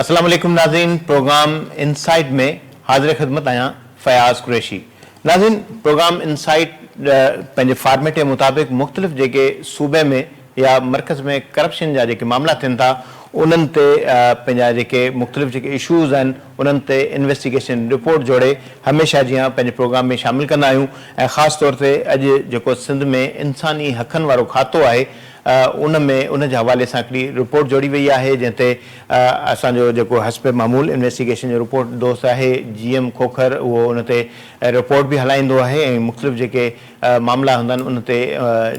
अस्सलाम वालेकुम नाज़रीन, प्रोग्राम इनसाइट में हाज़िर ख़िदमत आया फ़याज़ कुरैशी। नाज़रीन, प्रोग्राम इनसाइट पंहिंजे फॉर्मेट जे मुताबिक़ मुख़्तलिफ़ जेके सूबे में या मरकज़ में करप्शन जा जेके मामला थियनि था उन्हनि ते पंहिंजा जेके मुख़्तलिफ़ जेके इशूज़ आहिनि उन्हनि ते इन्वेस्टिगेशन रिपोर्ट जोड़े हमेशह जीअं पंहिंजे प्रोग्राम में शामिलु कंदा आहियूं। ऐं ख़ासि तौर ते अॼु जेको सिंध में इंसानी हक़नि वारो खातो आहे उन में उन जे हवाले सां हिकिड़ी रिपोर्ट जोड़ी वई आहे जंहिं ते असांजो जेको हस्ब मामूल इन्वेस्टिगेशन जो रिपोर्ट दोस्त आहे GM खोखर, उहो उन ते रिपोर्ट बि हलाईंदो आहे ऐं मुख़्तलिफ़ जेके मामला हूंदा आहिनि उन ते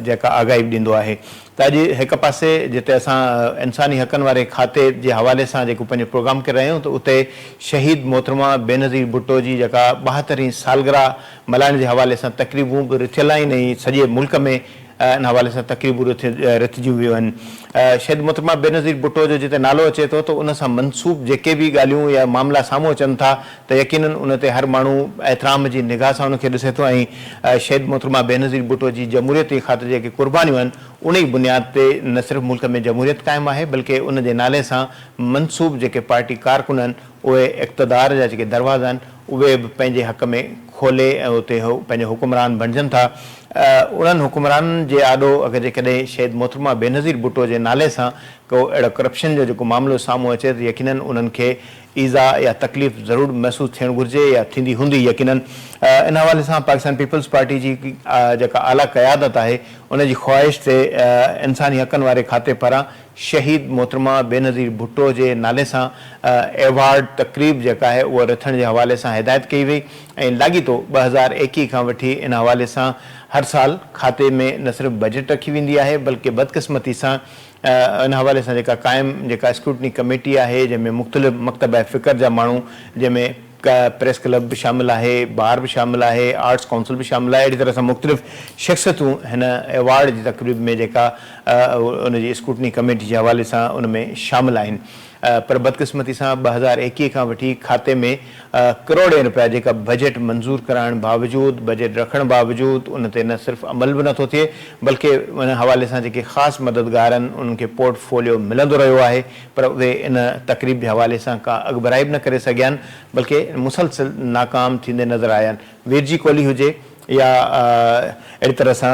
जेका आगाही बि ॾींदो आहे। त अॼु हिकु पासे जिते असां इंसानी हक़नि वारे खाते जे हवाले सां जेको पंहिंजो प्रोग्राम करे रहिया आहियूं त उते शहीद मोहतरमा बेनज़ीर भुट्टो जी जेका 72वीं सालगिरह मल्हाइण जे हवाले सां तक़रीबूं बि रिथियल आहिनि ऐं सॼे मुल्क में इन हवाले सां तक़रीबूं रिथिजी वियूं आहिनि। शहीद मोहतरमा बेनज़ीर भुट्टो जो जिते नालो अचे थो त उन सां मनसूब जेके बि ॻाल्हियूं या मामला साम्हूं अचनि था त यकीनन उन ते हर माण्हू एतिराम जी निगाह सां उनखे ॾिसे थो ऐं शहीद मोहतरमा बेनज़ीर भुट्टो जी जमहूरियत जी ख़ातिर जेके क़ुर्बानियूं आहिनि उन ई बुनियाद ते न सिर्फ़ु मुल्क में जमहूरियत क़ाइमु आहे बल्कि उन जे नाले सां मनसूब जेके पार्टी कारकुन आहिनि उहे इक़्तिदार जा जेके दरवाज़ा आहिनि उहे बि पंहिंजे हक़ में खोले ऐं उते पंहिंजे हुकुमरान बणिजनि था। उन्हनि हुकुमराननि जे आॾो अगरि जेकॾहिं शहीद मोहतरमा बेनज़ीर भुट्टो जे नाले सां को अहिड़ो करप्शन जो जेको मामिलो साम्हूं अचे त यकीनन उन्हनि खे ईज़ा या तकलीफ़ ज़रूरु महसूसु थियणु घुरिजे या थींदी हूंदी यकीनन। इन हवाले सां पाकिस्तान पीपल्स पार्टी जी जेका आला क़यादत आहे उन जी ख़्वाहिश ते इंसानी हक़नि वारे खाते पारां शहीद मोहतरमा बेनज़ीर भुट्टो जे नाले सां एवॉर्ड तक़रीब जेका आहे उहा रथण जे हवाले सां हिदायत कई वई ऐं लाॻीतो 2021 खां वठी इन हवाले सां हर साल खाते में न सिर्फ़ु बजट रखी वेंदी आहे बल्कि बदक़िस्मती सां इन हवाले सां जेका क़ाइमु जेका स्क्रूटनी कमेटी आहे जंहिंमें मुख़्तलिफ़ मकतब फ़िक्र जा माण्हू जंहिंमें प्रेस क्लब बि शामिलु आहे, बार बि शामिलु आहे, आर्ट्स काउंसिल बि शामिलु आहे, अहिड़ी तरह सां मुख़्तलिफ़ शख़्सियतूं हिन एवॉर्ड जी तक़रीब में जेका उनजी स्क्रूटनी कमेटी जे हवाले सां उन में शामिलु आहिनि। पर बदक़िस्मती सां 2021 खां वठी खाते में करोड़े रुपया जेका बजट मंज़ूर कराइण बावजूदि बजट रखण बावजूदि उन ते न सिर्फ़ु अमल बि नथो थिए बल्कि उन हवाले सां जेके ख़ासि मददगार आहिनि उन्हनि खे पोर्टफोलियो मिलंदो रहियो आहे पर उहे इन तक़रीब जे हवाले सां का अॻुभराई बि न करे सघिया आहिनि बल्कि मुसलसिल नाकाम थींदे नज़र आया आहिनि। वीरजी कोहली हुजे या अहिड़ी तरह सां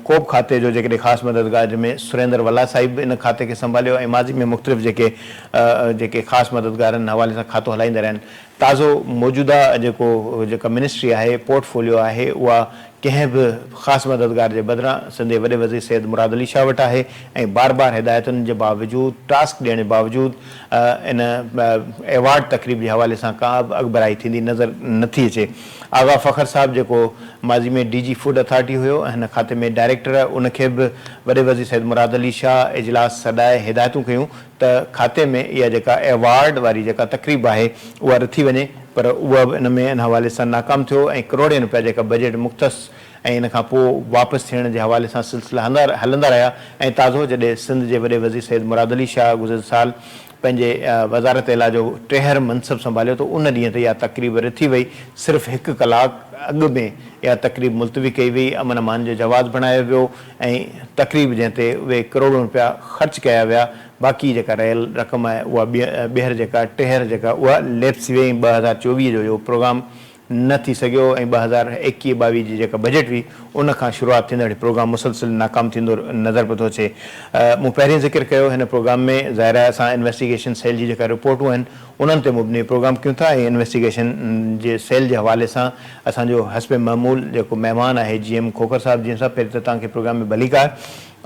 को बि खाते जो जेकॾहिं ख़ासि मददगार जंहिंमें सुरेंद्र वल्ला साहिब इन खाते खे संभालियो ऐं माज़ी में मुख़्तलिफ़ जेके ख़ासि मददगार आहिनि हवाले सां खातो हलाईंदा रहिया आहिनि। ताज़ो मौजूदा जेका मिनिस्ट्री आहे पोर्टफोलियो आहे उहा कंहिं बि ख़ासि मददगार जे बदिरां सिंध जे वॾे वज़ीर सैयद मुराद अली शाह वटि आहे ऐं बार बार हिदायतुनि जे बावजूदि टास्क ॾियण जे बावजूदि इन एवॉर्ड तक़रीब जे हवाले सां का बि अॻुभराई थींदी नज़र नथी अचे। आगा फ़खर साहिबु जेको माज़ी में DG फूड अथॉरिटी हुयो ऐं हिन खाते में डायरेक्टर आहे उनखे बि वॾे वज़ीर सैयद मुराद अली शाह इजलास सॾाए हिदायतूं कयूं त खाते में इहा जेका एवॉर्ड वारी जेका तक़रीब आहे उहा रथी वञे पर उहा बि इन में इन हवाले सां नाकाम थियो ऐं करोड़े रुपया जेका बजट मुख़्तस ऐं इन खां पोइ वापसि थियण जे हवाले सां सिलसिला हलंदा रहिया ऐं ताज़ो जॾहिं सिंध जे वॾे वज़ीर सैयद मुराद अली शाह गुज़िरियल साल पंहिंजे वज़ारत इला जो टेहर मनसब संभालियो त उन ॾींहं ते इहा तक़रीब रथी वई। सिर्फ़ु 1 कलाक अॻु में इहा तक़रीब मुलतवी कई वई, अमन अमान जो जवाज़ बणायो वियो ऐं तक़रीब जंहिं ते उहे करोड़ों रुपया ख़र्च कया विया बाक़ी जेका रहियल रक़म आहे उहा ॿीहर जेका टेहर जेका उहा लेप्स थी वई। 2024 जो इहो प्रोग्राम न थी सघियो ऐं 2021-22 जी जेका बजट हुई उन खां शुरूआति थींदड़ प्रोग्राम मुसलसिल नाकाम थींदो नज़र पियो थो अचे। मूं पहिरीं ज़िक्र कयो हिन प्रोग्राम में ज़ाहिर आहे असां इन्वेस्टिगेशन सेल जी जेका रिपोर्टूं आहिनि उन्हनि ते मुबनी प्रोग्राम कयूं था ऐं इन्वेस्टिगेशन जे सेल जे हवाले सां असांजो हस्ब मामूल जेको महिमान आहे GM खोखर साहिबु जंहिं सां पहिरीं त तव्हांखे प्रोग्राम में भलीकार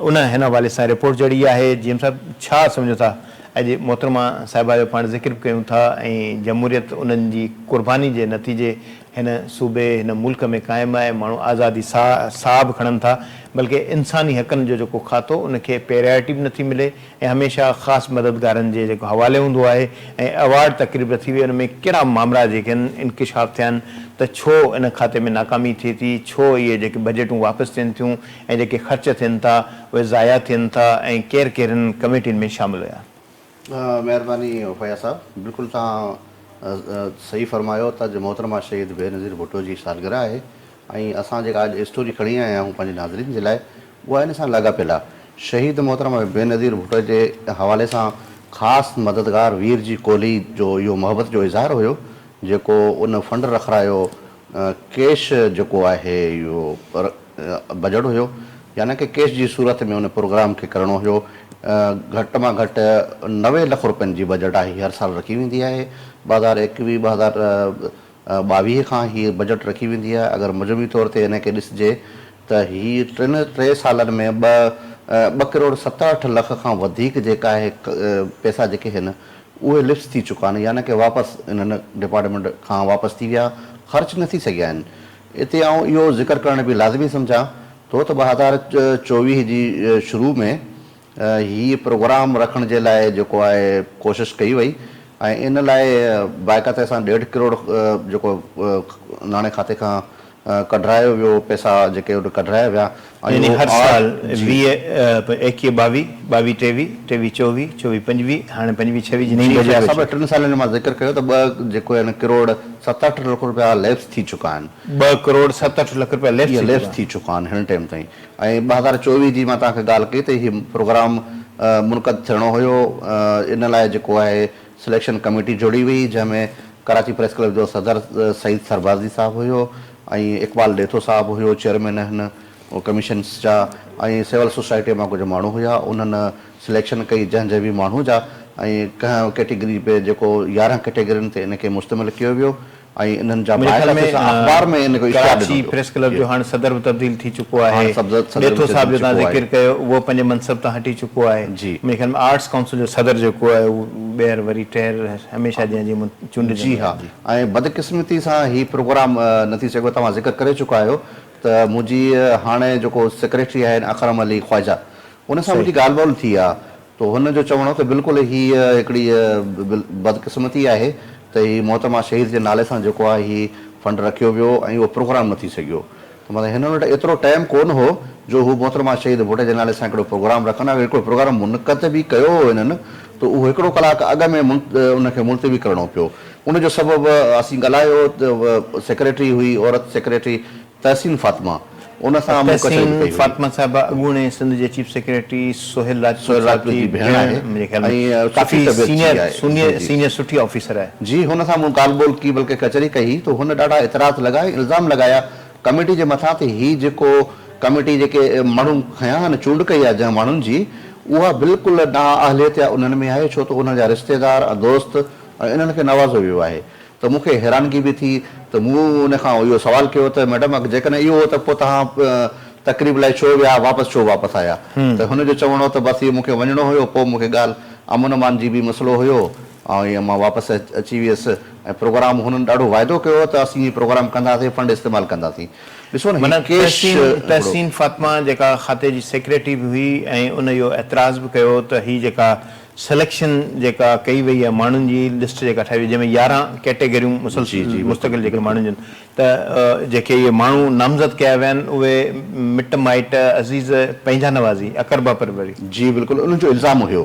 उन हिन हवाले सां रिपोर्ट जड़ी आहे। GM साहिबु छा सम्झो था अॼु मोहतरमा साहिबा जो पाण ज़िक्र कयूं था ऐं जमहूरियत उन्हनि जी क़ुर्बानी जे नतीजे हिन सूबे हिन मुल्क में क़ाइमु आहे, माण्हू आज़ादी साह बि खणनि था बल्कि इंसानी हक़नि जो जेको खातो उनखे प्रायोरिटी बि नथी मिले ऐं हमेशह ख़ासि मददगारनि जे जेको हवाले हूंदो आहे ऐं अवार्ड तक़रीब थी वई उन में कहिड़ा मामला जेके आहिनि इंकिशाफ़ थिया आहिनि त छो इन खाते में नाकामी थिए थी, छो इहे जेके बजटूं वापसि थियनि थियूं ऐं जेके ख़र्च थियनि था उहे ज़ाया थियनि था ऐं केरु केरु हिन कमेटियुनि में शामिलु हुया। महिरबानी फयाज़ साहब, बिल्कुलु तव्हां सही फरमायो त अॼु मोहतरमा शहीद बेनज़ीर भुट्टो जी सालगिरह आहे ऐं असां जेका अॼु स्टोरी खणी आया आहियूं पंहिंजे नाज़रीन जे लाइ उहा इन सां लाॻापियल आहे। शहीद मोहतरमा बेनज़ीर भुट्टो जे हवाले सां ख़ासि मददगार वीर जी कोहली जो इहो मोहबत जो इज़हार हुयो जेको उन फंड रखायो कैश जेको आहे इहो बजट हुयो यानी कि कैश जी सूरत में उन प्रोग्राम खे करिणो हुयो। घटि मां घटि 90 लख रुपयनि जी बजट आहे हर साल रखी वेंदी आहे। 2021-2022 खां हीअ बजट रखी वेंदी आहे। अगरि मजमूई तौर ते हिन खे ॾिसिजे त हीअ 3 सालनि में 2 करोड़ 67 लख खां वधीक जेका आहे पैसा जेके आहिनि उहे लिफ्ट थी चुका आहिनि यानी कि वापसि इन्हनि डिपार्टमेंट खां वापसि थी विया, ख़र्च न थी सघिया आहिनि। हिते आउं इहो ज़िक्र करणु बि लाज़मी सम्झां छो त 2024 जी शुरू में हीअ प्रोग्राम रखण जे लाइ जेको आहे कोशिशि कई वई ऐं इन लाइ बाक़ाइदे सां 1.5 करोड़ जेको नाणे खाते खां कढायो वियो, पैसा जेके कढाया विया। यानी हर साल 21-22, 22-23, 23-24, 24-25, हाणे 25-26 जी नई बजट असां 3 सालनि में मां ज़िक्र कयो त 2 जेको आहिनि करोड़ 67 लख रुपया लैप्स थी चुका आहिनि। 2 करोड़ 67 लख रुपया लैप्स थी चुका आहिनि हिन टाइम ताईं। ऐं 2024 जी मां तव्हांखे ॻाल्हि कई त हीउ प्रोग्राम मुनक़द थियणो हुयो। इन लाइ जेको आहे सिलेक्शन कमेटी जोड़ी हुई जंहिंमें कराची प्रेस क्लब जो सदर सईद सरबाज़ी साहिबु हुयो ऐं इकबाल डेथो साहिबु हुयो चेयरमैन आहिनि कमीशन्स जा ऐं सिविल सोसाइटी मां कुझु माण्हू हुया। उन्हनि सिलेक्शन कई जंहिंजे बि माण्हू जा ऐं कंहिं कैटेगरी पे जेको 11 कैटेगरियुनि ते इनखे मुश्तमिल कयो वियो ऐं इन्हनि जा अख़बार में इन को कराची प्रेस क्लब जो हाणे सदर बि तब्दील थी चुको आहे। डेथो साहिब जो तव्हां ज़िक्र कयो उहो पंहिंजे मनसब तां हटी चुको आहे। जी मुंहिंजे ख़्याल में आर्ट्स काउंसिल जो सदर जेको आहे उहो ॿीहर वरी ठहिर हमेशह जंहिंजी चूंड। जी हा। ऐं बदकिस्मती सां हीउ प्रोग्राम न थी सघियो। तव्हां ज़िक्र करे चुका आहियो त मुंहिंजी हाणे जेको सेक्रेटरी आहे अकरम अली ख्वाजा उन सां मुंहिंजी ॻाल्हि ॿोल थी आहे त हुन जो चवणो त बिल्कुलु हीअ हिकिड़ी बदकिस्मती आहे त हीअ मोहतरमा शहीद जे नाले सां जेको आहे हीअ फंड रखियो वियो ऐं उहो प्रोग्राम न थी सघियो। त मतिलबु हिन वटि एतिरो टाइम कोन हो जो हू मोहतरमा शहीद भुट्टो जे नाले सां हिकिड़ो प्रोग्राम रखंदा। हिकिड़ो प्रोग्राम मुनक़द बि कयो हो हिननि त उहो 1 कलाक अॻु में उनखे मुलतवी करिणो पियो। उनजो सबबु असीं ॻाल्हायो त सेक्रेटरी हुई औरत सेक्रेटरी तहसीन फातिमा उन सां फातिमा साहिब अॻूणे सिंध जे चीफ सेक्रेटरी सोहेल राजपूत जी भेण आहे। काफ़ी सीनियर सुठी ऑफिसर आहे। जी हुन सां मूं ॻाल्हि ॿोल की बल्कि कचहरी कई त हुन ॾाढा एतिराज़ लॻाए इल्ज़ाम लॻाया कमेटी जे मथां त हीअ जेको कमेटी जेके माण्हू खयां आहिनि चूंड कई आहे जंहिं माण्हुनि जी उहा बिल्कुलु नाअहलियत उन्हनि में आहे छो त उन्हनि जा रिश्तेदार दोस्त इन्हनि खे नवाज़ो वियो आहे। त मूंखे हैरानगी बि थी त मूं उन खां इहो सुवालु कयो त मैडम जेकॾहिं इहो हो त पोइ तव्हां तकरीब लाइ छो विया वापसि छो वापसि आया? त हुनजो चवणो त बसि इहो मूंखे वञिणो हुयो। पोइ मूंखे ॻाल्हि अमन अमान जी बि मसइलो हुयो ऐं ईअं मां वापसि अची वियुसि ऐं प्रोग्राम हुननि ॾाढो वाइदो कयो त असीं हीअ प्रोग्राम कंदासीं फंड इस्तेमालु कंदासीं। ॾिसो न तहसीन फातिमा जेका खाते जी सेक्रेटरी बि हुई ऐं उन इहो एतिराज़ बि कयो त हीअ जेका सिलेक्शन जेका कई वई आहे माण्हुनि जी लिस्ट जेका ठाही वई जंहिंमें 11 कैटेगरियूं मुस्तक़िल जेके माण्हुनि जूं त जेके इहे माण्हू नामज़द कया विया आहिनि उहे मिट माइट अज़ीज़ पंहिंजा नवाज़ी अकरबा परवरी। जी बिल्कुलु उनजो इल्ज़ाम हुयो।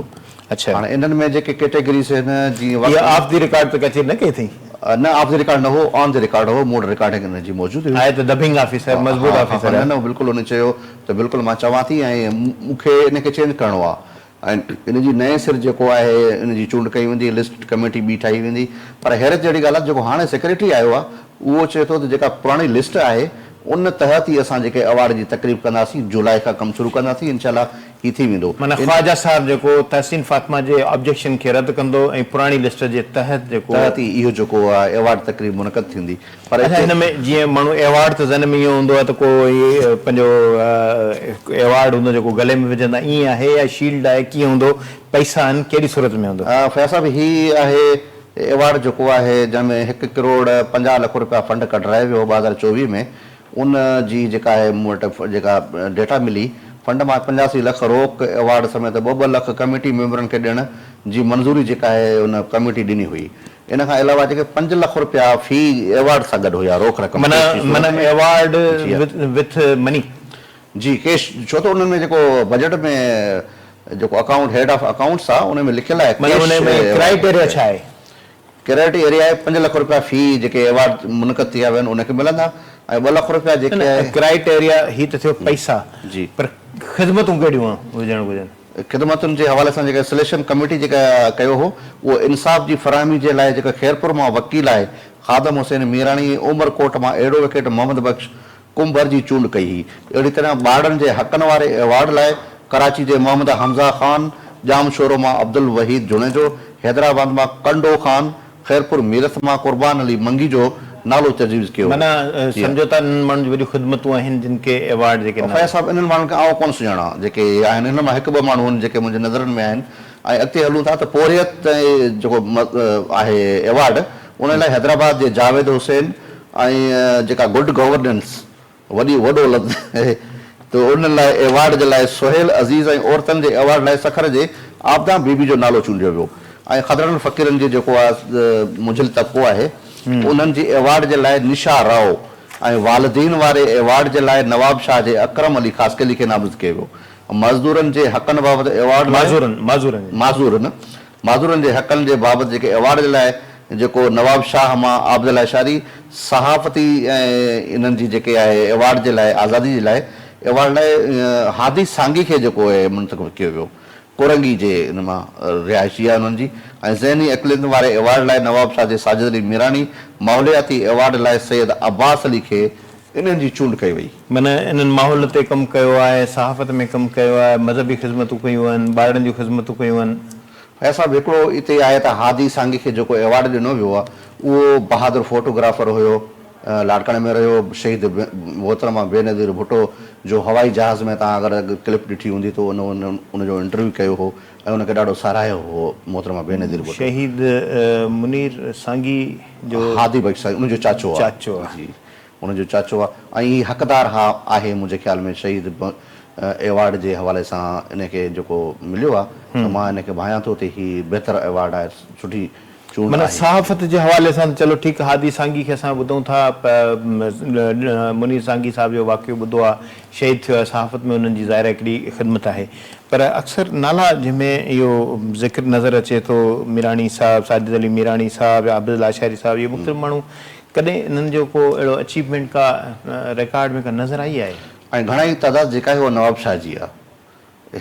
अच्छा हाणे इन्हनि में जेके कैटेगरीज़ आहिनि जीअं ऑफ द रिकॉर्ड त कचहरी न कई अथई? न ऑफ द रिकॉर्ड न हो ऑन द रिकॉर्ड हो मूड रिकॉर्डिंग हिन जी मौजूदु हुई। आहे त डबिंग ऑफिसर मज़बूत ऑफिसर आहे। न बिल्कुलु हुन चयो त बिल्कुलु मां चवां थी ऐं मूंखे इनखे चेंज करिणो आहे ऐं इन जी नए सिर जेको आहे इन जी चूंड कई वेंदी लिस्ट कमेटी ॿी ठाही वेंदी। पर हैरत जहिड़ी ॻाल्हि आहे जेको हाणे सेक्रेटरी आयो आहे उहो चए थो त जेका पुराणी लिस्ट आहे उन तहत ई असां जेके अवार्ड जी तकरीब कंदासीं जुलाई खां कमु शुरू कंदासीं इनशाला ही थी वेंदो। माना ख्वाजा साहिब जेको तहसीन फातिमा जे ऑब्जेक्शन खे रद्द कंदो ऐं पुराणी लिस्ट जे तहत जेको ई इहो जेको आहे अवार्ड तकरीब मुनक़द थींदी। पर हिन में जीअं माण्हू अवार्ड त ज़न में ईअं हूंदो आहे त को इहे पंहिंजो अवार्ड हूंदो जेको गले में विझंदा ईअं आहे या शील्ड आहे कीअं हूंदो पैसा आहिनि कहिड़ी सूरत में हूंदो? फैसा बि हीअ आहे अवार्ड जेको आहे जंहिंमें 1 करोड़ 50 लख रुपया फंड कढायो वियो 2024 में उन जी जेका आहे मूं वटि जेका डेटा मिली फंड मां 85 लख रोक अवार्ड समेत 2-2 लख कमेटी मेंबरनि खे ॾियण जी मंज़ूरी जेका आहे उन कमेटी ॾिनी हुई। इन खां अलावा जेके 5 लख रुपया फी अवार्ड सां गॾु हुया रोक रक़म अवार्ड विथ मनी। जी कैश छो त उन्हनि में जेको बजट में जेको अकाउंट हेड ऑफ अकाउंट्स आहे उन में लिखियलु आहे क्राइटेरिया छा आहे? क्राइटेरिया आहे 5 लख रुपया फी जेके अवार्ड मुनक़द थिया विया आहिनि उनखे मिलंदा ऐं 2 लख रुपया जेके क्राइटेरिया ही त थियो पैसा जी पर ख़िदमतूं कहिड़ियूं हुजणु घुरिजनि? ख़िदमतुनि जे हवाले सां जेका सिलेक्शन कमेटी जेका कयो हो उहो इंसाफ़ जी फराहमी जे लाइ जेका खैरपुर मां वकील आहे ख़ादम हुसैन मीराणी, उमरकोट मां एडवोकेट मोहम्मद बख्श कुंभर जी चूंड कई हुई। अहिड़ी तरह ॿारनि जे हक़नि वारे अवार्ड लाइ कराची जे मोहम्मद हमज़ा ख़ान, जामशोरो मां अब्दुल वहीद जुणेजो, हैदराबाद मां कंडो ख़ान, खैरपुर मीरठ मां कुर्बान अली मंगी जो नालो तजवीज़ कयो। माना सम्झो था इन्हनि माण्हुनि जी वॾियूं ख़िदमतूं आहिनि जिन खे अवार्ड जेके फैज़ साहब इन्हनि माण्हुनि खे आउं कोन सुञाणा जेके आहिनि, हिन मां हिकु ॿ माण्हू आहिनि जेके मुंहिंजे नज़रनि में आहिनि। ऐं अॻिते हलूं था त पोरियत जेको आहे अवार्ड उन लाइ हैदराबाद जे जावेद हुसैन ऐं जेका गुड गवर्नेंस वॾो लफ़्ज़ आहे त उन लाइ अवार्ड जे लाइ सुहेल अज़ीज़ ऐं औरतुनि जे अवार्ड लाइ सखर जे आबदा बीबी जो नालो चूंडियो वियो। ऐं ख़दरनि फ़क़ीरनि जो जेको आहे मुंझिल तबिको आहे उन्हनि जी अवार्ड जे लाइ निशा राव ऐं वालिदीन वारे अवार्ड जे लाइ नवाब शाह जे अकरम अली ख़ासकली खे नामज़द कयो वियो। मज़दूरनि जे हक़नि बाबति अवार्ड माज़ूरनि जे हक़नि जे बाबति जेके अवार्ड जे लाइ जेको नवाब शाह मां आबदल अशारी सहाफ़ती ऐं इन्हनि जी जेके आहे अवार्ड जे लाइ आज़ादी जे लाइ अवार्ड लाइ हादी सांगी खे जेको आहे मुंतख़ब कयो वियो। कोरंगी जे इन मां रिहाइशी आहे उन्हनि जी। ऐं ज़हनी अक़लियतुनि वारे अवार्ड लाइ नवाब शाह जे साजिद अली मीरानी, माहौलियाती अवार्ड लाइ सैयद अब्बास अली खे इन्हनि जी चूंड कई वई। माना इन्हनि माहौल ते कमु कयो आहे, सहाफ़त में कमु कयो आहे, मज़हबी ख़िदमतूं कयूं आहिनि, ॿारनि जूं ख़िदमतूं कयूं आहिनि। फैज़ साहब हिकिड़ो हिते आहे त हादी सांगी खे जेको अवार्ड ॾिनो वियो आहे उहो बहादुर फोटोग्राफर हुयो, लाड़काणे में रहियो। शहीद मोहतरमा बेनज़ीर भुट्टो जो हवाई जहाज़ में तव्हां अगरि क्लिप ॾिठी हूंदी त उनजो इंटरव्यू कयो हो ऐं उनखे ॾाढो साराहियो हो मोहतरमा बेनज़ीर भुट्टो। शहीद मुनीर सांगी जो हादी बख्श उनजो चाचो आहे जी, उनजो चाचो आहे ऐं हीउ हक़दार आहे मुंहिंजे ख़्याल में शहीद अवार्ड जे हवाले सां इनखे जेको मिलियो आहे त मां इनखे भायां थो त हीउ बहितर अवार्ड आहे, सुठी चूंड माना आहे। सहाफ़त जे हवाले सां चलो ठीकु, हादी सांगी खे असां ॿुधूं था, मुनीर सांगी साहिब जो वाक़ियो ॿुधो आहे, शहीद थियो आहे, सहाफ़त में उन्हनि जी ज़ाहिर हिकिड़ी ख़िदमत आहे। पर अक्सर नाला जंहिंमें इहो ज़िक्र नज़र अचे थो, मीराणी साहिबु, साजिद अली मीराणी साहिबु या आबिदुल आशारी साहिबु, इहे मुख़्तलिफ़ माण्हू, कॾहिं इन्हनि जो को अहिड़ो अचीवमेंट का रिकॉर्ड में का नज़र आई आहे? ऐं घणेई तइदाद जेका आहे उहा नवाब शाह जी आहे,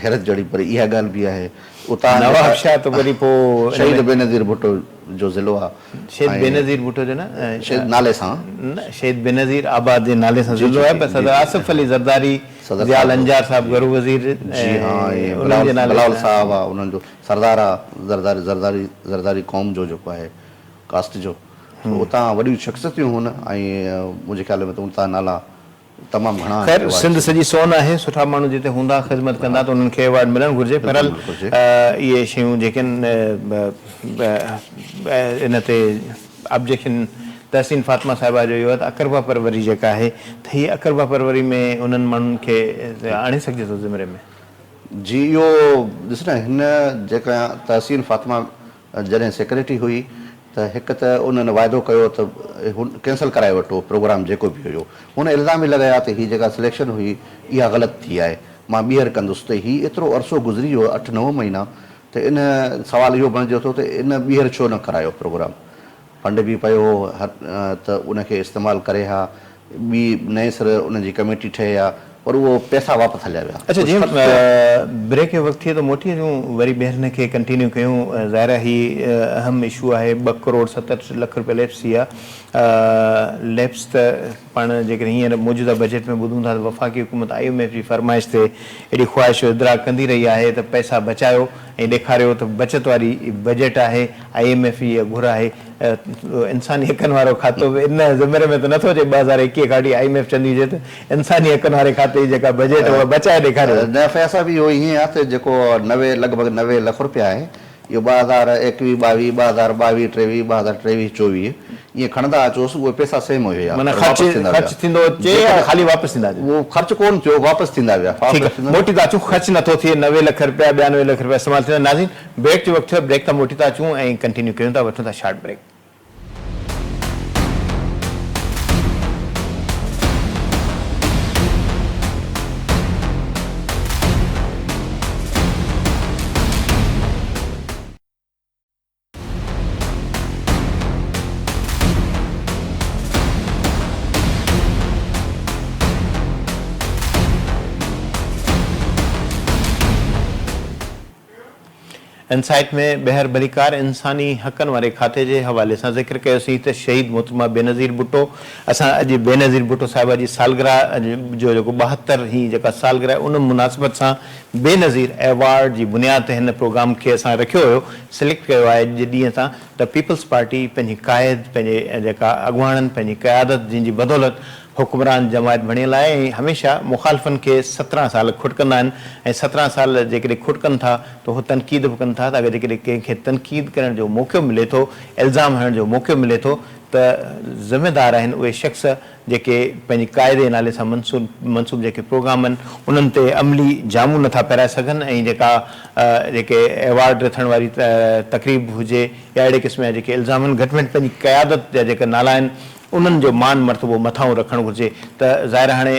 हैरत जड़ी। पर इहा ॻाल्हि बि आहे उतां नवाब शाह त वरी पोइ शहीद बेनज़ीर भुट्टो जो ज़िलो आहे, शहीद बेनज़ीर भुट्टो जो न शहीद नाले सां शहीद बेनज़ीर आबाद जे नाले सां ज़िलो आहे, पर सदर आसिफ अली ज़रदारी, ज़ियाल अंजार साहिबु गरू वज़ीर, बिलावल साहिबु आहे उन्हनि जो सरदार आहे, ज़रदारी क़ौम जो जेको आहे कास्ट जो, उतां वॾियूं शख़्सियतूं हुन। ऐं मुंहिंजे ख़्याल में त उतां नाला तमामु घणा। ख़ैर सिंध सॼी सोन आहे, सुठा माण्हू जिते हूंदा ख़िदमत कंदा त उन्हनि खे अवार्ड मिलणु घुरिजे। बहरहाल इहे शयूं जेके इन ते ऑब्जेक्शन तहसीन फातिमा साहिबा जो इहो आहे त अकरबा परवरी जेका आहे त हीअ अकरबा परवरी में उन्हनि माण्हुनि खे आणे सघिजे थो ज़िमरे में? जी इहो ॾिस न, हिन जेका तहसीन फातिमा जॾहिं सेक्रेटरी हुई त हिकु त उन्हनि वाइदो कयो त कैंसिल कराए वठो प्रोग्राम जेको बि हुयो। हुन इल्ज़ाम बि लॻाया त हीअ जेका सिलेक्शन हुई इहा ग़लति थी आहे, मां ॿीहर कंदुसि। त हीउ एतिरो अरसो गुज़री वियो 8-9 महीना, त इन सवाल इहो बणिजे थो त इन ॿीहर छो न करायो प्रोग्राम। फंड बि पियो त उनखे इस्तेमालु करे हा, ॿी नए सिरे उनजी कमेटी ठहे हा, पर उहो पैसा वापसि हलिया विया। अच्छा, जीअं ब्रेक जो वक़्तु थिए त मोटी अचूं वरी ॿीहर खे कंटिन्यू कयूं। ज़ाहिर ही अहम इशू आहे, 2 करोड़ 67 लख रुपया लैप्स थी आहे। लैप्स त पाण जेकॾहिं हींअर मौजूदा बजट में ॿुधूं था त वफ़ाक़ी हुकूमत IMF जी फरमाइश ते एॾी ख़्वाहिश इदराक कंदी रही आहे त पैसा बचायो ऐं ॾेखारियो त बचत वारी बजट आहे, IMF जी इहा घुर आहे। इंसानी हक़नि वारो खातो बि इन ज़िमरे में त नथो अचे 2021 खां IMF चवंदी हुजे त इंसानी हक़नि वारे खाते जी जेका बजट उहा बचाए ॾेखारियो। न पैसा बि इहो ईअं आहे त जेको लॻभॻि 90 लख रुपया आहे, इहो 2021-22, 2022-23, 2023-24 ईअं खणंदा अचोसि, उहे पैसा सेम हुया। माना ख़र्च थींदो अचे या ख़ाली वापसि थींदा? उहो ख़र्च कोन थियो, वापसि थींदा विया। मोटी था अचूं, ख़र्च नथो थिए, 90 लख रुपया 92 लख रुपया इस्तेमालु थींदा। नाज़रीन, ब्रेक जो वक़्तु थियो, ब्रेक तां मोटी था अचूं ऐं कंटिन्यू कयूं था, वठूं था शॉर्ट ब्रेक। इंसाइट में ॿीहर भलीकार इंसानी हक़नि वारे खाते जे हवाले सां ज़िक्र कयोसीं त शहीद मोहतरमा बेनज़ीर भुट्टो असां अॼु बेनज़ीर भुट्टो साहिबा जी सालगिरह जो जेको 72 ही जेका सालगिरह उन मुनासिबत सां बेनज़ीर एवॉर्ड जी बुनियाद ते हिन प्रोग्राम खे असां रखियो हुयो सिलेक्ट कयो आहे अॼु ॾींहं सां त पीपल्स पार्टी पंहिंजी क़ाइद पंहिंजे जेका अॻुवाणनि पंहिंजी क़यादत जिन जी बदौलत हुक्मरान जमायत बणियल आहे ऐं हमेशह मुखालफ़नि खे 17 साल खुटकंदा आहिनि ऐं 17 साल जेकॾहिं खुटकनि था त उहो तनक़ीद बि कनि था त अगरि जेकॾहिं कंहिंखे तनक़ीद करण जो मौक़ो मिले थो इल्ज़ाम हणण जो मौक़ो मिले थो त ज़िम्मेदार आहिनि उहे शख़्स जेके पंहिंजी क़ाइदे नाले सां मनसूब जेके प्रोग्राम आहिनि उन्हनि ते अमली जामू नथा पहिराए सघनि ऐं जेके एवॉर्ड थियण वारी तक़रीब हुजे या अहिड़े क़िस्म जा जेके इल्ज़ाम आहिनि घटि में घटि पंहिंजी क़यादत जा जेके नाला आहिनि उन्हनि जो मान मर्तबो मथां रखणु घुरिजे त ज़ाहिर हाणे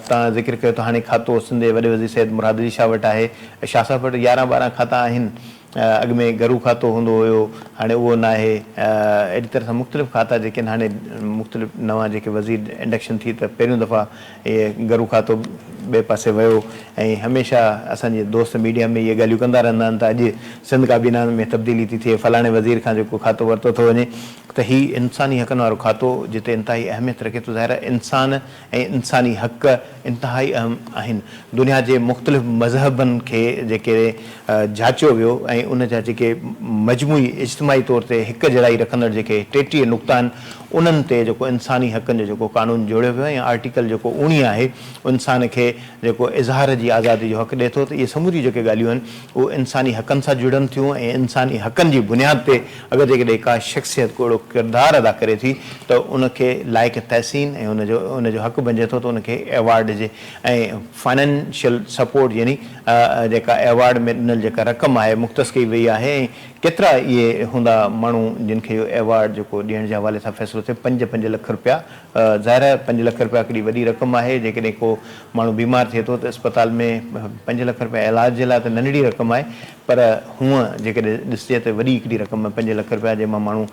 तव्हां ज़िक्र कयो त हाणे खातो सिंध जे वॾे वज़ीर सैयद मुराद अली शाह वटि आहे शाह साहिब वटि 11-12 खाता आहिनि अॻु में घरू खातो हूंदो हुयो हाणे उहो न आहे अहिड़ी तरह सां मुख़्तलिफ़ खाता जेके आहिनि हाणे मुख़्तलिफ़ नवां जेके वज़ीर इंडक्शन थी त पहिरियों दफ़ा इहे घरू खातो ॿिए पासे वियो ऐं हमेशह असांजे दोस्त मीडिया में इहे ॻाल्हियूं कंदा रहंदा आहिनि त अॼु सिंध काबीना में तब्दीली थी थिए फलाणे वज़ीर खां जेको खातो वरितो थो वञे त हीउ इंसानी हक़नि वारो खातो जिते इंतिहाई अहमियत रखे थो ज़ाहिर इंसान ऐं इंसानी हक़ इंतिहाई अहम आहिनि दुनिया जे मुख़्तलिफ़ मज़हबनि खे जेके जाचियो वियो ऐं उन जा जेके मजमूई इज्तिमाही तौर ते हिकु जहिड़ाई रखंदड़ जेके 33 नुक़्ता आहिनि उन्हनि ते जेको इंसानी हक़नि जो जेको क़ानून जोड़ियो वियो आहे ऐं आर्टिकल जेको 19 आहे इंसान खे जेको इज़हार जी आज़ादी जो हक़ु ॾिए थो त इहे समूरी जेके ॻाल्हियूं आहिनि उहे इंसानी हक़नि सां जुड़नि थियूं ऐं इंसानी हक़नि जी बुनियाद ते अगरि जेकॾहिं का शख़्सियत को अहिड़ो किरदारु अदा करे थी त उनखे लाइक़ तहसीन ऐं उनजो हक़ु बणिजे थो त उनखे एवॉर्ड ॾिजे ऐं फाइनेंशियल सपोर्ट यानी जेका एवॉर्ड में ॾिनल जेका रक़म आहे मुख़्तस कई वई आहे ऐं केतिरा इहे हूंदा माण्हू जिन खे इहो एवॉर्ड जेको ॾियण जे हवाले सां फ़ैसिलो थिए 5 लख रुपया ज़ाहिर 5 लख रुपया हिकिड़ी वॾी रक़म आहे जेकॾहिं को माण्हू बीमार थिए थो त अस्पताल में 5 लख रुपया इलाज जे लाइ त नंढड़ी रक़म आहे पर हूअं जेकॾहिं ॾिसिजे त वॾी हिकिड़ी रक़म आहे 5 लख रुपया जंहिंमां माण्हू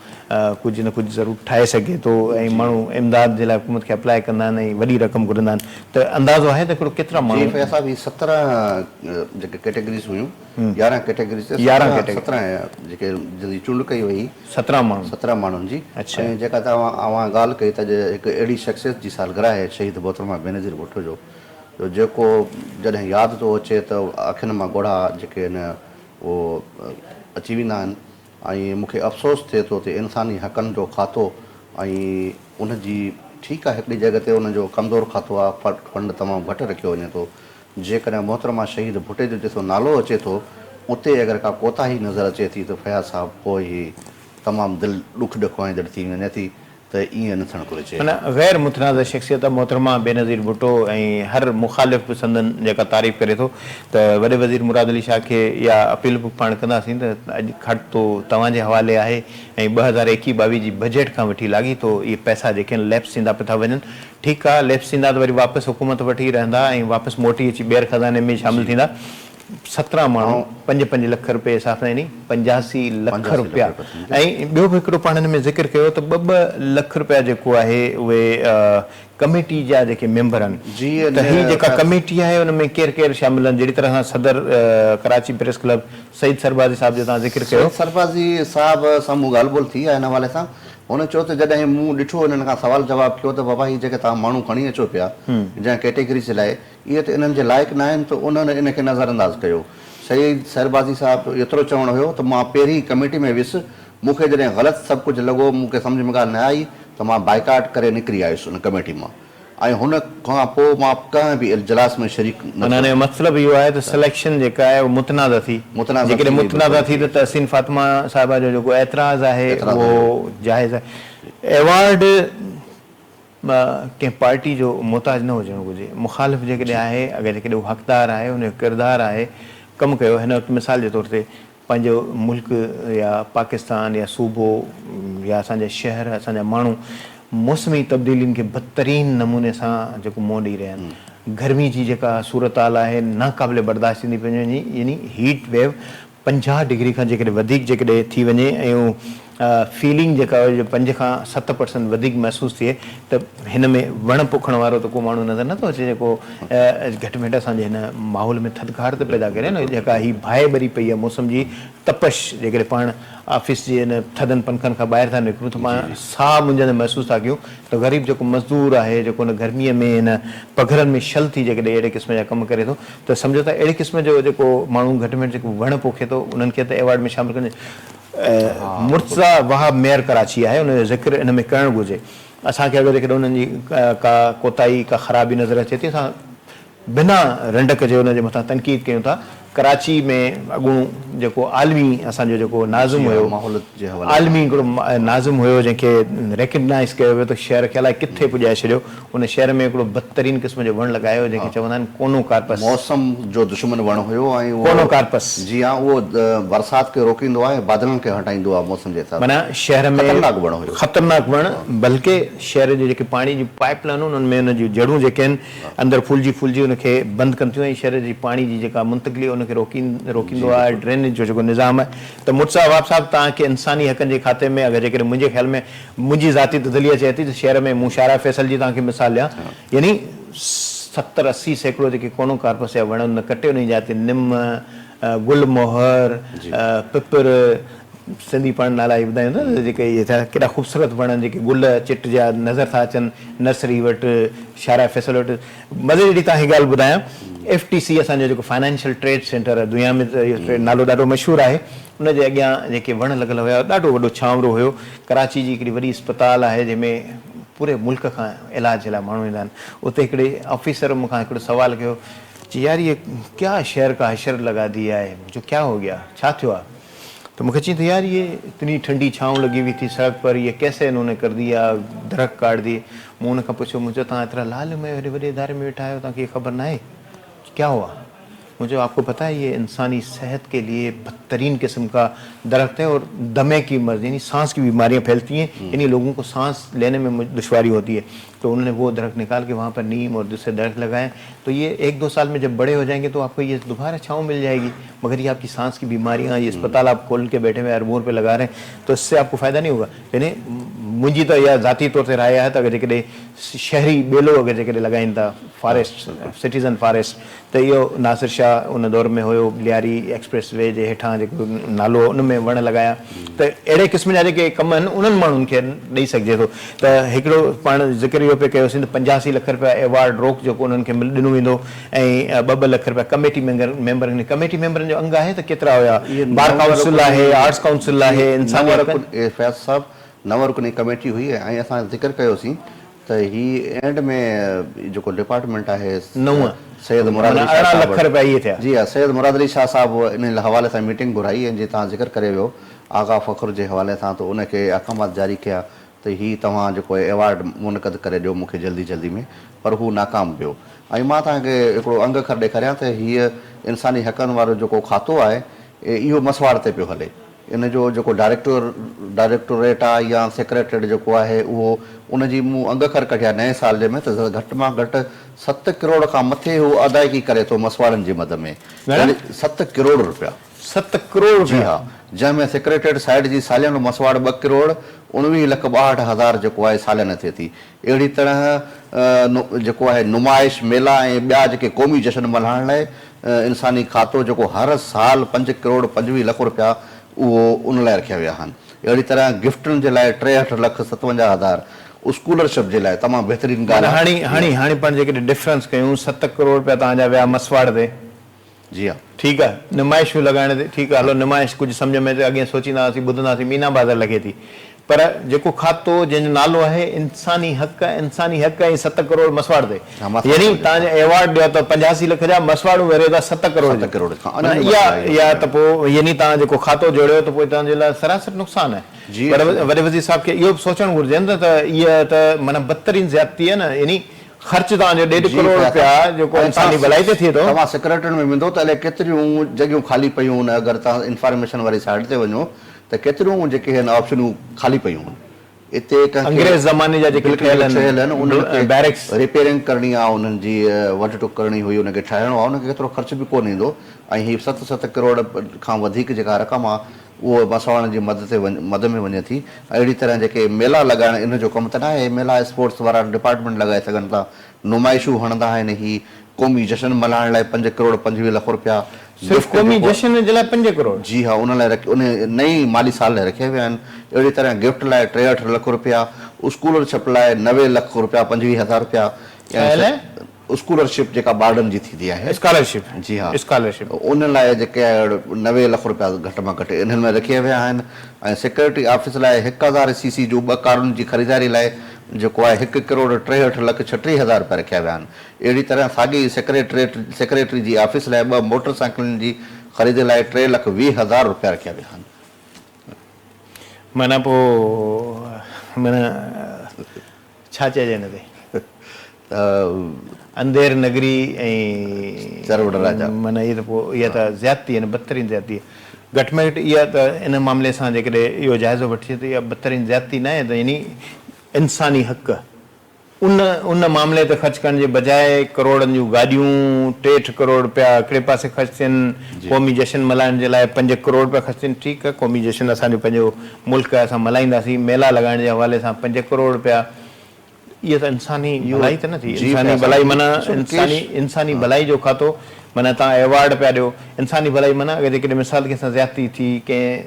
कुझु न कुझु ज़रूरु ठाहे सघे थो ऐं माण्हू इमदाद जे लाइ हुकूमत खे अप्लाई कंदा आहिनि ऐं वॾी रक़म घुरंदा आहिनि त अंदाज़ो आहे त हिकिड़ो केतिरा माण्हू 17 जेके कैटेगरीज़ हुयूं 11 कैटेगरीज़ 17 जेके जल्दी चूंड कई वई 17 माण्हुनि जी ऐं जेका तव्हां ॻाल्हि कई त हिकु अहिड़ी शख़्सियत जी सालगिरह आहे शहीद मोहतरमा बेनज़ीर भुट्टो जो जेको जॾहिं यादि थो अचे त अखियुनि मां ॻोढ़ा जेके आहिनि उहो अची वेंदा आहिनि ऐं मूंखे अफ़सोस थिए थो त इंसानी हक़नि जो खातो ऐं उनजी ठीकु आहे हिकिड़ी जॻह ते उनजो कमज़ोर खातो आहे फंड तमामु घटि रखियो वञे थो जेकॾहिं मोहतरमा शहीद भुट्टे जो ॾिसो नालो अचे थो उते अगरि का कोताही नज़र अचे थी त फयाज़ साहिबु पोइ ई तमामु दिलि ॾुख ॾुखाईंदड़ थी वञे थी त ईअं न थियणु घुरिजे माना ग़ैर मुतनाज़ शख़्सियत मोहतरमा बेनज़ीर भुट्टो ऐं हर मुखालिफ़ संदन जेका तारीफ़ करे थो त वॾे वज़ीर मुराद अली शाह खे इहा अपील बि पाण कंदासीं त अॼु खातो तव्हांजे हवाले आहे ऐं 2021-22 जी बजट खां वठी लाॻी थो इहे पैसा जेके आहिनि लैप्स थींदा पिया था वञनि ठीकु आहे लैप्स थींदा त वरी वापसि हुकूमत वठी रहंदा ऐं वापसि मोटी अची ॿीहर खज़ाने में शामिलु थींदा 17 माण्हू 5-5 लख रुपए हिसाब सां यानी 85 लख रुपया ऐं ॿियो बि हिकिड़ो पाण हिन में ज़िक्र कयो त 2 लख रुपया जेको आहे उहे कमेटी जा जेके मेंबर आहिनि त हीअ जेका कमेटी आहे उन में केरु केरु शामिल आहिनि जहिड़ी तरह सां सदर कराची प्रेस क्लब सईद सरबाज़ी साहिब जो तव्हां ज़िक्र कयो सरबाज़ी साहिब सां मूं ॻाल्हि ॿोल थी आहे हिन हवाले सां हुन चयो त जॾहिं मूं ॾिठो हिननि खां सवाल जवाबु कयो त बाबा हीअ जेके तव्हां माण्हू खणी अचो पिया जंहिं कैटेगरी जे लाइ इहे त इन्हनि जे लाइक़ु न आहिनि त उन्हनि इनखे नज़रअंदाज़ कयो सईद सरबाज़ी साहिबु एतिरो चवणु हुयो त मां पहिरीं कमेटी में वियुसि मूंखे जॾहिं ग़लति सभु कुझु लॻो मूंखे सम्झ में ॻाल्हि न आई त मां बाइकाट करे निकिरी आयुसि उन कमेटी मां ऐं हुन खां पोइ मां कंहिं बि इजलास में शरीक न मतिलबु इहो आहे त सिलेक्शन जेका आहे उहो मुतनाज़ थी जेकॾहिं मुतनाज़ थी त तहसीन फातिमा साहिबा जो जेको एतिराज़ आहे उहो जाइज़ आहे एवॉर्ड कंहिं पार्टी जो मुहताज न हुजणु घुरिजे मुखालिफ़ जेकॾहिं आहे अगरि जेकॾहिं उहो हक़दार आहे उनजो किरदारु आहे कमु कयो हिन वक़्तु मिसाल जे तौर ते पंहिंजो मुल्क या पाकिस्तान या सूबो या असांजा शहर असांजा माण्हू मौसमी तब्दीलियुनि खे बदतरीन नमूने सां जेको मुंहुं ॾेई रहिया आहिनि गर्मी जी जेका सूरत हाल आहे नाक़ाबिले बर्दाश्त थींदी पई वञे यानी हीट वेव 50 डिग्री खां जेकॾहिं वधीक जेकॾहिं थी वञे ऐं फीलिंग जेका 5 खां 7% वधीक महसूस थिए त हिन में वण पोखण वारो त को माण्हू नज़र नथो अचे जेको घटि में घटि असांजे हिन माहौल में थधिकार त पैदा करे न जेका ही बाहि भरी पई आहे मौसम जी तपश जेकॾहिं पाण ऑफिस जे हिन थधनि पंखनि खां ॿाहिरि था निकिरूं त पाण साह मुंझंदे महसूस था कयूं त ग़रीब जेको मज़दूर आहे जेको हिन गर्मीअ में हिन पघरनि में शल थी जेकॾहिं अहिड़े क़िस्म जा कमु करे थो त सम्झो त अहिड़े क़िस्म जो जेको माण्हू घटि में घटि जेको वण पोखे थो उन्हनि खे त अवॉर्ड में शामिलु कनि मुर्तज़ा वहाब मेयर कराची आहे उनजो ज़िक्र इन में करणु घुरिजे असांखे अगरि जेकॾहिं उन्हनि जी का कोताही का ख़राबी नज़र अचे थी असां बिना रंडक जे उनजे मथां तनक़ीद कयूं था कराची में अॻूं जेको आलमी असांजो जेको नाज़िम हुयो माहौल जे हवाले आलमी हिकिड़ो नाज़िम हुयो जंहिंखे रिकग्नाइज़ कयो वियो त शहर खे अलाए किथे पुॼाए छॾियो उन शहर में हिकिड़ो बदतरीन क़िस्म जो वणु लॻायो जंहिंखे चवंदा आहिनि कोनो कार्पस मौसम जो दुश्मन वण हुयो ऐं कोनो कार्पस जी हाँ उहो बरसात खे रोकींदो आहे बादलनि खे हटाईंदो आहे मौसम जे हिसाब माना शहर में ख़तरनाक वण हुयो ख़तरनाक वण बल्कि शहर जे जेके पाणी जी पाइप लाइनूं उन्हनि में उन जूं जड़ूं जेके आहिनि अंदरि फुलिजी उनखे बंदि कनि थियूं ऐं शहर जी पाणी जी जेका मुंतक़िली उनखे रोकींदो आहे ड्रेनेज जो जेको निज़ाम आहे त मुर्तज़ा वहाब साहब तव्हांखे इंसानी हक़नि जे खाते में अगरि जेकॾहिं मुंहिंजे ख़्याल में मुंहिंजी ज़ाती तदलीअ चए थी त शहर में मूं शारा फैसल जी तव्हांखे मिसाल ॾियां यानी 70-80 सैकड़ो जेके कोनो कार्पस या वण न कटे उन जाते निम गुल मोहर पिपर सिंधी पाण नाला ई ॿुधायूं था जेके इहे थिया केॾा ख़ूबसूरत वण जेके गुल चिट जा नज़र था अचनि नर्सरी वटि शारा फैसल वटि मज़े जहिड़ी तव्हांखे ॻाल्हि ॿुधायां FTC असांजो जेको फाइनेंशियल ट्रेड सेंटर आहे दुनिया में त इहो ट्रेड नालो ॾाढो मशहूरु आहे उनजे अॻियां जेके वण लॻल हुया ॾाढो वॾो छांवरो हुयो कराची जी हिकिड़ी वॾी अस्पताल आहे जंहिंमें पूरे मुल्क खां इलाज जे लाइ माण्हू ईंदा आहिनि उते हिकिड़े ऑफिसर मूंखां हिकिड़ो सुवालु कयो चई यार ये क्या शहर का हशर लगा दिया है जो क्या हो गया छा थियो आहे त मूंखे चई त यार ये इतनी ठंडी छांव लगी हुई थी सड़क पर ये कैसे इन्होंने कर दिया दरख़्त काट दिए मूं उन खां पुछियो मुंहिंजो तव्हां एतिरा लाल में वॾे वॾे इदारे में वेठा आहियो तव्हांखे ख़बर न आहे क्या हुआ मुझे आपको पता है ये इंसानी सेहत के लिए बदतरीन किस्म का दरख्त है और दमे की मर्ज यानी सांस की बीमारियां फैलती हैं यानी लोगों को सांस लेने में दुश्वारी होती है तो उन्होंने वो दरख्त निकाल के वहाँ पर नीम और दूसरे दरख्त लगाए तो ये 1-2 साल में जब बड़े हो जाएंगे तो आपको ये दोबारा छाँव मिल जाएगी मगर ये आपकी सांस की बीमारियाँ ये अस्पताल आप खोल के बैठे हुए अरबों पे लगा रहे हैं तो इससे आपको फ़ायदा नहीं होगा यानी मुंहिंजी त इहा ज़ाती तौर ते राय आहे त अगरि जेकॾहिं शहरी ॿेलो अगरि जेकॾहिं लॻाइनि था फॉरेस्ट सिटीज़न फॉरेस्ट त इहो नासिर शाह उन दौर में हुयो लियारी एक्सप्रेस वे जे हेठां जेको नालो उन में वण लॻाया त अहिड़े क़िस्म जा जेके कम आहिनि उन्हनि माण्हुनि खे ॾेई सघिजे थो त हिकिड़ो पाण ज़िक्र इहो पियो कयोसीं त 85 लाख रुपया एवॉर्ड रोक जेको उन्हनि खे ॾिनो वेंदो ऐं 2-2 लाख रुपया कमेटी मेंबरनि कमेटी मेंबरनि जो अंग आहे त केतिरा हुया बार काउंसिल आहे आर्ट्स काउंसिल आहे इंसानी फैज़ साहब 9 रुकनी कमेटी हुई ऐं असां ज़िक्र कयोसीं त ही एंड में जेको डिपार्टमेंट आहे सैयद मुराद अली शाह 18 लाख रुपया इहे थिया जी हा सैयद मुराद अली शाह साहब इन हवाले सां मीटिंग घुराई ऐं जीअं तव्हां ज़िक्र करे वियो आगा फ़ख्र जे हवाले सां त उनखे अहकामात जारी कया त ही तव्हां जेको एवॉर्ड मुनक़द करे ॾियो मूंखे जल्दी में पर हू नाकाम पियो ऐं मां तव्हांखे हिकिड़ो अंग खर ॾेखारियां त हीअ इंसानी हक़नि वारो जेको खातो आहे इहो मसवाड़ ते पियो हले इन जो जेको डायरेक्टोरेट आहे या सेक्रेटरेट जेको आहे उहो उनजी मूं अंग खर कढिया नए साल जे में त घटि मां घटि 7 करोड़ खां मथे हू अदायगी करे थो मसवाड़नि जी मद में 7 करोड़ रुपया 7 करोड़ जी हा जंहिंमें सेक्रेटरेट साइड जी सालियानो मसवाड़ 2 करोड़ 19,62,000 जेको आहे सालियाना थिए थी अहिड़ी तरह जेको आहे नुमाइश मेला ऐं ॿिया जेके क़ौमी जश्न मल्हाइण लाइ इंसानी खातो जेको हर साल 5 करोड़ 25 लख रुपया उहो उन लाइ रखिया विया आहिनि अहिड़ी तरह गिफ्टनि जे लाइ 63,57,000 स्कॉलरशिप जे लाइ तमामु बहितरीन ॻाल्हि हाणे पाण जेके डिफरेंस कयूं 7 करोड़ रुपया तव्हांजा विया मसवाड़ ते जी हा ठीकु आहे नुमाइश लॻाइण ते ठीकु आहे हलो नुमाइश कुझु सम्झ में अॻे सोचींदा हुआसीं ॿुधंदासीं मीना बाज़ार लॻे थी पर जेको खातो जंहिंजो नालो आहे इंसानी हक़ ऐं 7 करोड़ मसवाड़ ते यानी तव्हांजो एवॉर्ड ॾियो त 85 लख जा मसवाड़ूं वेरे था 7 करोड़ या त पोइ यानी तव्हां जेको खातो जोड़ियो त पोइ तव्हांजे लाइ सरासर नुक़सानु आहे पर वॾे वज़ीर साहिब खे इहो बि सोचणु घुरिजे न त इहा त माना बदतरीन ज़्यादती आहे न यानी ख़र्च तव्हांजो 1.5 करोड़ रुपया जेको इंसानी भलाई ते थिए थो तव्हां सेक्रेटरेट में वेंदो त अलाए केतिरियूं जॻहियूं ख़ाली पयूं आहिनि अगरि तव्हां इंफॉर्मेशन वारी साइड ते वञो त केतिरियूं जेके आहिनि ऑप्शनूं ख़ाली पयूं आहिनि हिते अंग्रेज़ ज़माने जा जेके ठहियल आहिनि बैरक्स रिपेयरिंग करणी आहे उन्हनि जी वट टुक करणी हुई उनखे ठाहिणो आहे उनखे केतिरो ख़र्च बि कोन ईंदो ऐं हीअ 7 करोड़ खां वधीक जेका रक़म आहे उहो मसवाड़नि जी मद में वञे थी। अहिड़ी तरह जेके मेला लॻाइण इन जो कमु त न आहे, मेला स्पोर्ट्स वारा डिपार्टमेंट लॻाए सघनि था, नुमाइशूं हणंदा आहिनि। ही क़ौमी जश्न मल्हाइण लाइ 5 करोड़ 25 लख रुपया सिर्फ़ क़ौमी जश्न जे लाइ 5 करोड़? जी हा, उन लाइ उन नई माली साल लाइ रखिया विया आहिनि। अहिड़ी तरह गिफ्ट लाइ 63 लख रुपया, स्कॉलरशिप लाइ 90 लख रुपया 25,000 रुपया, स्कॉलरशिप जेका ॿारनि जी थींदी आहे, स्कॉलरशिप। जी हा, स्कॉलरशिप उन लाइ जेके 90 लख रुपया घटि में घटि इन्हनि में रखिया विया आहिनि। ऐं सेक्रेटरी ऑफिस लाइ 1000 सीसी जूं 2 कारुनि जी ख़रीदारी लाइ जेको आहे 1 करोड़ 63 लख 36,000 रुपया रखिया विया आहिनि। अहिड़ी तरह साॻी सेक्रेटरी जी ऑफिस लाइ 2 मोटरसाइकिलनि जी ख़रीद लाइ 3 लख 20,000 रुपया रखिया विया आहिनि। माना पोइ माना छा चइजे हिन ते? अंधेर नगरी ऐं चरवड़ राजा माना इहा त पोइ इहा त ज़्यादती आहिनि, बदतरीन ज़्यादती। घटि में घटि इहा त इन मामले सां जेकॾहिं इहो जाइज़ो वठिजे त इहा बदतरीन ज़्यादती न आहे, त यानी इंसानी हक़ उन मामले ते ख़र्च करण जे बजाए करोड़नि जूं गाॾियूं, 63 करोड़ रुपया हिकिड़े पासे ख़र्च थियनि, क़ौमी जश्न मल्हाइण जे लाइ 5 करोड़ रुपया ख़र्च थियनि। ठीकु आहे, क़ौमी जश्न असांजो पंहिंजो मुल्क आहे, असां मल्हाईंदासीं। मेला लॻाइण जे हवाले सां 5 करोड़ रुपया, इहा त इंसानी भलाई त न थी। इंसानी भलाई माना इंसानी भलाई जो खातो माना तव्हां एवॉर्ड पिया ॾियो। इंसानी भलाई माना अगरि जेकॾहिं मिसाल के सां ज़्यादती थी, कंहिं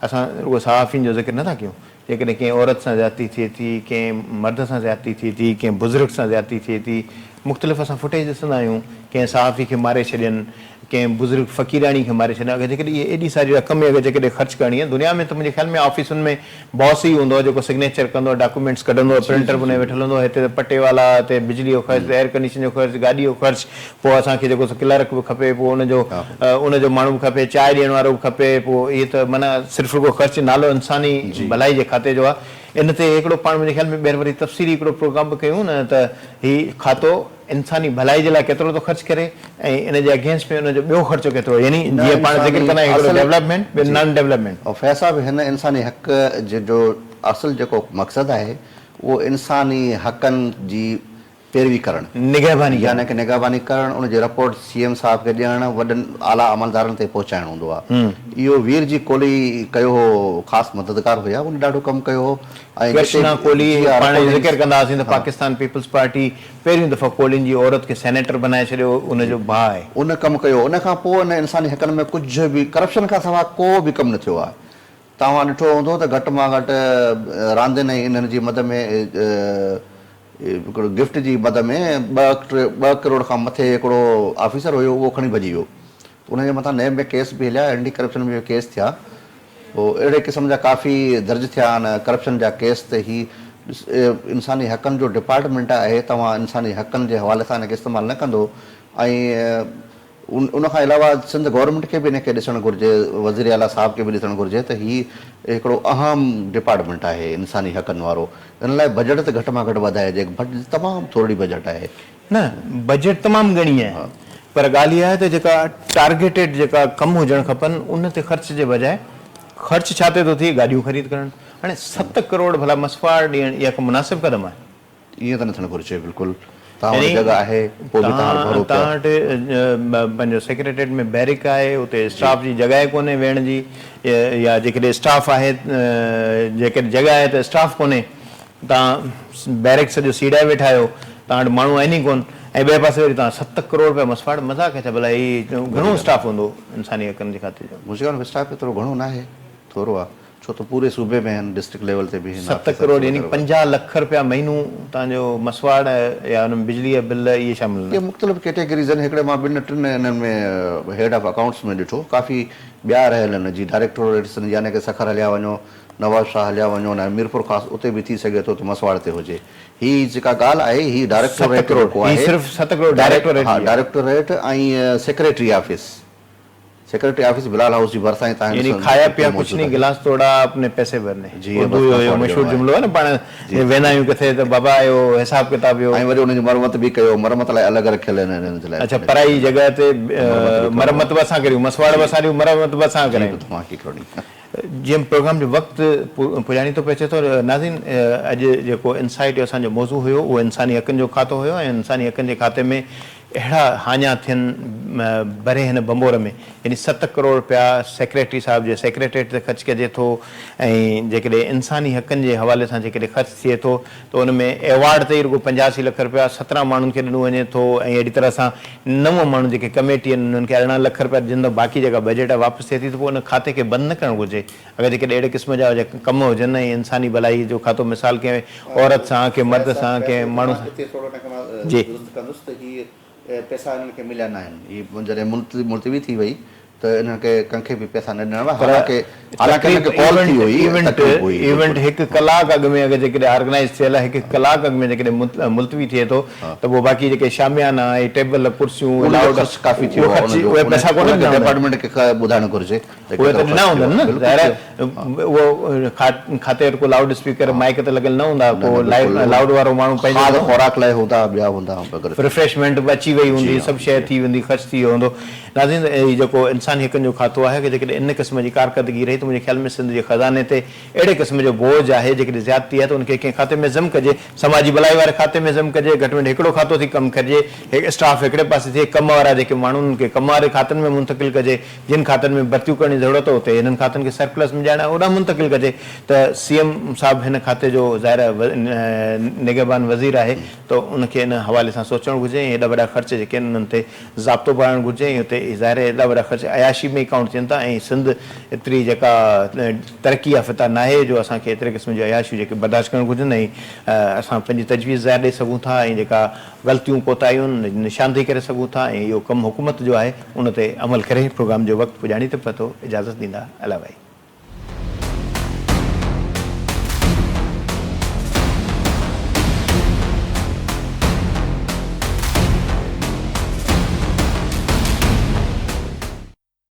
असां रुॻो सहाफ़ियुनि जो ज़िक्र नथा कयूं, जेकॾहिं कंहिं औरत सां ज़्यादती थिए थी, कंहिं मर्द सां ज़्यादती थिए थी, कंहिं बुज़ुर्ग सां ज़्यादती थिए थी, मुख़्तलिफ़ असां फुटेज ॾिसंदा आहियूं, कंहिं सहाफ़ी खे मारे छॾियनि, कंहिं बुज़ुर्ग फ़क़ीराणी खे मारे छॾियनि। अगरि जेकॾहिं इहे एॾी सारी रक़म अगरि जेकॾहिं ख़र्च करणी आहे दुनिया में, त मुंहिंजे ख़्याल में ऑफिसुनि में बॉस ई हूंदो जेको सिग्नेचर कंदो, डॉक्यूमेंट्स कढंदो, प्रिंटर बि वेठल हूंदो। हिते त पटे वाला, हिते बिजली जो ख़र्चु, एयर कंडीशन जो ख़र्चु, गाॾी जो ख़र्चु, पोइ असांखे जेको क्लर्क बि खपे, पोइ उनजो माण्हू बि खपे, चांहि ॾियण वारो बि खपे। पोइ इहे त माना सिर्फ़ु रुॻो ख़र्चु नालो इंसानी भलाई जे खाते जो आहे। इन ते हिकिड़ो पाण मुंहिंजे ख़्याल में ॿीहर वरी तफ़सीली हिकिड़ो प्रोग्राम बि कयूं न, त हीउ खातो इंसानी भलाई जे लाइ केतिरो थो ख़र्च करे ऐं इन जे अगेंस्ट में उनजो ॿियो ख़र्चो केतिरो, यानी जीअं पाण ज़िक्र कंदा आहियूं हिकिड़ो डेवलपमेंट ॿियो नॉन डेवलपमेंट। ऐं फैसा बि हिन इंसानी हक़ जो असुलु जेको मक़सदु आहे उहो इंसानी हक़नि जी पैरवी करणु, निगहबानी, यानी कि निगहबानी करणु, उनजी रिपोर्ट CM साहिब खे ॾियणु, वॾनि आला अमलदारनि ते पहुचाइणु हूंदो आहे। इहो वीर जी कोहली कयो हो, ख़ासि मददगार हुया, उन ॾाढो कमु कयो हो। ऐं कृष्णा कोहली पाण ज़िक्र कंदासीं त पाकिस्तान पीपल्स पार्टी पहिरियों दफ़ा कोहलिन जी औरत खे सेनेटर बनाए छॾियो, उनजो भाउ आहे, उन कमु कयो। उन खां पोइ उन इंसानी हक़नि में कुझु बि करप्शन खां सवाइ को बि कमु न थियो आहे। तव्हां ॾिठो हूंदो त घटि मां घटि रांदियुनि ऐं इन्हनि जी मद में हिकिड़ो गिफ्ट जी मद में 2 करोड़ खां मथे हिकिड़ो ऑफिसर हुयो, उहो खणी भॼी वियो। उनजे मथां नैब में केस बि हलिया, एंटी करप्शन में केस थिया। पोइ अहिड़े क़िस्म जा काफ़ी दर्ज थिया आहिनि करप्शन जा केस। त ही इंसानी हक़नि जो डिपार्टमेंट आहे, तव्हां इंसानी हक़नि जे हवाले सां हिनखे इस्तेमालु न कंदो। ऐं उनखां अलावा सिंध गवर्नमेंट खे बि हिनखे ॾिसणु घुरिजे, वज़ीर आला साहिब खे बि ॾिसणु घुरिजे त हीउ हिकिड़ो अहम डिपार्टमेंट आहे इंसानी हक़नि वारो। इन लाइ बजट त घटि मां घटि वधाइजे, तमामु थोरी बजट आहे न, बजट तमामु घणी आहे, पर ॻाल्हि इहा आहे त जेका टारगेटेड जेका कमु हुजणु खपनि उन ते ख़र्च जे बजाए ख़र्चु छा ते थो थिए, गाॾियूं ख़रीद करणु। हाणे 7 करोड़ भला मसवाड़ ॾियणु, इहा को मुनासिबु क़दम आहे? ईअं त न थियणु घुरिजे। बिल्कुलु तव्हां वटि पंहिंजो सेक्रेटरीट में बैरिक आहे, उते स्टाफ जी जॻह कोन्हे वेहण जी, या जेकॾहिं स्टाफ आहे, जेकॾहिं जॻह आहे त स्टाफ कोन्हे, तव्हां बैरिक सॼो सीड़ाए वेठा आहियो, तव्हां वटि माण्हू आहिनि ई कोन, ऐं ॿिए पासे वरी तव्हां 7 करोड़ रुपया मसवाड़, मज़ाक आहे छा? भला हीउ घणो स्टाफ हूंदो इंसानी हक़नि जे खाते जो? मुंहिंजे स्टाफ एतिरो घणो न आहे, थोरो आहे, छो त पूरे सूबे में आहिनि, डिस्ट्रिक्ट लेवल ते बि 7 करोड़ यानी 50 लख रुपया महीनो तव्हांजो मसवाड़ या हुन में बिजली जा बिल इहे शामिल आहिनि। इहे मुख़्तलिफ़ कैटेगरीज़ आहिनि। हिकिड़े मां 2-3 इन्हनि में हेड ऑफ अकाउंट्स में ॾिठो, काफ़ी ॿिया रहियल आहिनि जी डायरेक्टोरेट्स, यानी कि सखर हलिया वञो, नवाज़ शाह हलिया वञो, ऐं मीरपुर ख़ासि उते बि थी सघे थो त मसवाड़ ते हुजे। हीअ जेका ॻाल्हि आहे, हीअ डायरेक्टोरेट ऐं सेक्रेटरी ऑफिस बिलाल हाउस जी भरिसां ई तव्हां यानी खाया पिया कुछ नहीं, गिलास तोड़ा अपने पैसे भरने जी, मशहूर जुमलो आहे न। पाण वेंदा आहियूं किथे त बाबा आयो, हिसाब किताब जो, ऐं वरी उनजी मरमत बि कयो, मरमत लाइ अलॻि रखियल आहिनि हिननि जे लाइ। अच्छा, पराई जॻह ते मरमत बि असां करियूं, मसवाड़ बि असां ॾियूं, मरमत बि असां करियूं। जीअं प्रोग्राम जो वक़्तु पुॼाणी थो पइजे थो, नाज़रीन अॼु जेको इनसाइट जो असांजो मौज़ू हुयो उहो इंसानी हक़नि जो खातो हुयो, ऐं इंसानी हक़नि जे खाते में अहिड़ा हाञा थियनि भरे हिन बंबोर में, यानी 7 करोड़ रुपया सेक्रेटरी साहिब जे सेक्रेटरेट ते ख़र्च कजे थो ऐं जेकॾहिं इंसानी हक़नि जे हवाले सां जेकॾहिं ख़र्च थिए थो त उन में एवॉर्ड ते ई रुगो 85 लख रुपया 17 माण्हुनि खे ॾिनो वञे थो ऐं अहिड़ी तरह सां 9 माण्हू जेके कमेटी आहिनि उन्हनि खे 18 लख रुपया जिन बाक़ी जेका बजट आहे वापसि थिए थी त पोइ उन खाते खे बंदि न करणु घुरिजे। अगरि जेकॾहिं अहिड़े क़िस्म जा कम हुजनि ऐं इंसानी भलाई जो खातो मिसाल कंहिं औरत सां कंहिं मर्द सां कंहिं माण्हू सां जी पैसा इन्हनि खे मिलिया न आहिनि। हीअ जॾहिं मुलतवी थी वई त इन्हनि खे कंहिंखे बि पैसा न ॾियणा इवेंट 1 कलाक अॻु में अगरि जेकॾहिं ऑर्गेनाइज़ थियल आहे 1 कलाक अॻु में जेकॾहिं मुलतवी थिए थो त पोइ बाक़ी जेके शामियाना ऐं टेबल कुर्सियूं काफ़ी थी उहे पैसा कोन डिपार्टमेंट खे ॿुधाइणु घुरिजे। उहे त ॾिना हूंदनि न ज़ाहिर उहो खाते को लाउड स्पीकर माइक ते लॻल न हूंदा, पोइ लाउड वारो माण्हू पंहिंजो खुराक लाइ हूंदा ॿिया हूंदा रिफ्रेशमेंट बि अची वई हूंदी, सभु शइ थी वेंदी, ख़र्च थी वियो हूंदो। नाज़रीन हीउ जेको इंसानी हक़नि जो खातो आहे कि जेकॾहिं इन क़िस्म जी कारकर्दगी रही त मुंहिंजे ख्याल में सिंध जे ख़ज़ाने ते अहिड़े क़िस्म जो बोझ आहे जेकॾहिं ज़्यादती आहे त उनखे कंहिं खाते में ज़म कजे, समाजी भलाई वारे खाते में ज़म कजे, घटि में घटि हिकिड़ो खातो थी कमु कजे, स्टाफ हिकिड़े पासे थिए, कम वारा जेके माण्हुनि खे कम वारे खातनि में मुंतक़िल कजे, जिन खातनि में भर्तियूं करण जी ज़रूरत हो उते हिननि खातनि खे सरप्लस में ॾियणु ओॾां मुंतक़िल कजे त CM साहिबु हिन खाते जो ज़ाहिर निगहबान वज़ीर आहे त उनखे इन हवाले सां सोचणु घुरिजे ऐं हेॾा वॾा ख़र्च जेके आहिनि उन्हनि ते ज़ाब्तो पाइणु घुरिजे ऐं हुते ज़ाहिर हेॾा वॾा ख़र्च अयाशी में ई काउंट थियनि था ऐं सिंध एतिरी जेका तरक़ी याफ़्ता न आहे जो असांखे एतिरे क़िस्म जी अयाशियूं जेके बर्दाश्त करणु घुरिजनि ऐं असां पंहिंजी तजवीज़ ज़ाहिर ॾेई सघूं था ऐं जेका ग़लतियूं कोताहियूं निशानदेही करे सघूं था ऐं इहो कमु हुकूमत जो आहे उन ते अमल करे प्रोग्राम जो वक़्तु पुॼाणी त पतो इजाज़त ॾींदा। अला भाई।